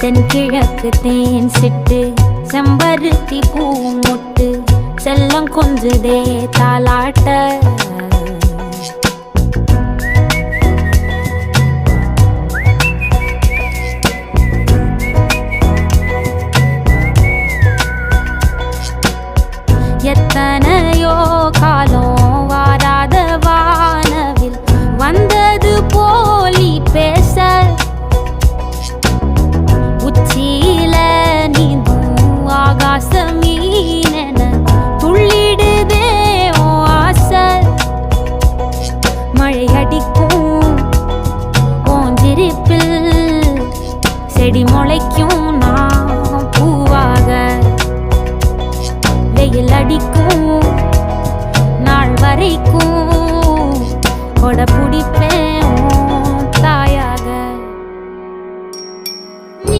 தென்கிழக்கு தேன் சிட்டு செம்பருத்தி பூ முட்டு செல்லம் கொஞ்சுதே தாலாட்ட எத்தனையோ காலம் வாராத வானவில் வந்தது போலி பேச உச்சியில நீந்தும் ஆகாச மீனென துள்ளிடுதே ஓ ஆசை மழை அடிக்கும் ஓஞ்சிருப்பில் செடி முளைக்கும் நான் பூவாக வெயில் அடிக்கும் நாள் வரைக்கும் கொடை பிடிப்பேன்